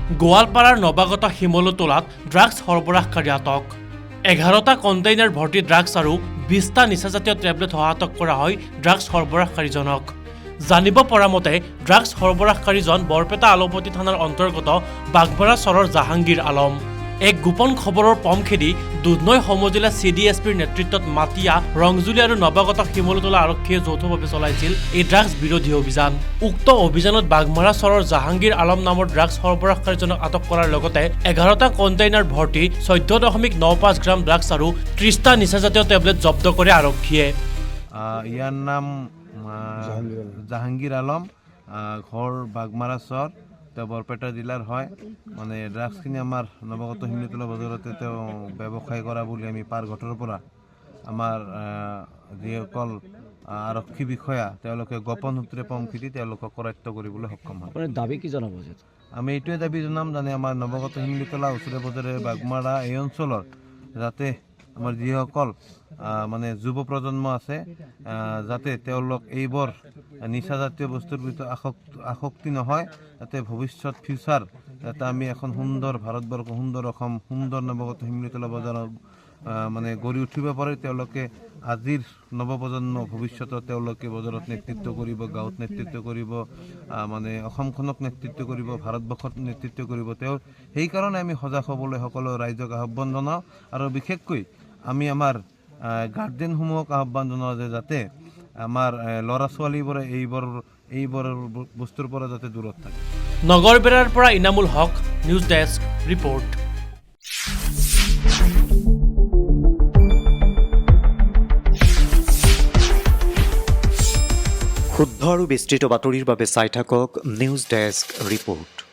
গোৱালপাৰাৰ নৱাগত শিমলুতলাত ড্ৰাগছ সৰবৰাহকাৰী আটক 11টা কণ্টেইনাৰ ভৰ্তি ড্ৰাগছ আৰু 20টা নিচাজাতীয় টেবলেট আটক কৰা হয় ড্ৰাগছ সৰবৰাহকাৰীজনক জানিব পৰা মতে ড্ৰাগছ সৰবৰাহকাৰীজন বৰপেটা আলপতি থানাৰ অন্তৰ্গত বাগমাৰা চৰৰ জাহাংগীৰ আলম এক গোপন খবৰৰ পম খেদি দুধনৈ সমজিলা CDSPৰ নেতৃত্বত মাটিয়া ৰংজুলি আৰু নৱাগত শিমলুতলা আৰক্ষীয়ে যৌথভাৱে চলাইছিল এই ড্ৰাগছ বিৰোধী অভিযান উক্ত অভিযানত বাগমাৰা চৰৰ জাহাংগীৰ আলম নামৰ ড্ৰাগছ সৰবৰাহকাৰীজনক আটক কৰাৰ লগতে 11টা কণ্টেইনাৰ ভৰ্তি 14.95 গ্ৰাম ড্ৰাগছ আৰু 30টা নিচাজাতীয় টেবলেট জব্দ কৰে আৰক্ষীয়ে ইয়াৰ নাম জাহাংগীৰ আলম ঘৰ বাগমাৰা চৰ বৰপেটা জিলাৰ হয় মানে ড্ৰাগছখিনি আমাৰ নৱাগত শিমলুতলা বজাৰতে তেওঁ ব্যৱসায় কৰা বুলি আমি পাৰঘাটৰ পৰা আমাৰ যিসকল আৰক্ষী বিষয়া তেওঁলোকে গোপন সূত্ৰে পম খেদি তেওঁলোকক কৰায়ত্ব কৰিবলৈ সক্ষম হয় দাবী কি জনাব আমি এইটোৱে দাবী জনাম যেনে আমাৰ নৱাগত শিমলুতলা ওচৰে পাজৰে বাগমাৰা এই অঞ্চলৰ যাতে আমাৰ যিসকল মানে যুৱ প্ৰজন্ম আছে যাতে তেওঁলোক এইবোৰ নিচাজাতীয় বস্তুৰ ভিতৰত আসক্তি নহয় যাতে ভৱিষ্যত ফিউচাৰ যাতে আমি এখন সুন্দৰ ভাৰতবৰ্ষ সুন্দৰ অসম সুন্দৰ নৱাগত শিমলুতলা বজাৰত মানে গঢ়ি উঠিব পাৰে তেওঁলোকে আজিৰ নৱপ্ৰজন্ম ভৱিষ্যতত তেওঁলোকে বজাৰত নেতৃত্ব কৰিব গাঁৱত নেতৃত্ব কৰিব মানে অসমখনক নেতৃত্ব কৰিব ভাৰতবৰ্ষত নেতৃত্ব কৰিব তেওঁ সেইকাৰণে আমি সজাগ হ'বলৈ সকলো ৰাইজক আহ্বান জনাওঁ আৰু বিশেষকৈ আমি আমাৰ গাৰ্জেনসমূহক আহ্বান জনাওঁ যে যাতে আমাৰ ল'ৰা ছোৱালীবোৰে এইবোৰ বস্তুৰ পৰা যাতে দূৰত থাকে নগৰবেৰাৰ পৰা ইনামুল হক নিউজ ডেস্ক ৰিপৰ্ট শুদ্ধ আৰু বিস্তৃত বাতৰিৰ বাবে চাই থাকক নিউজ ডেস্ক ৰিপৰ্ট।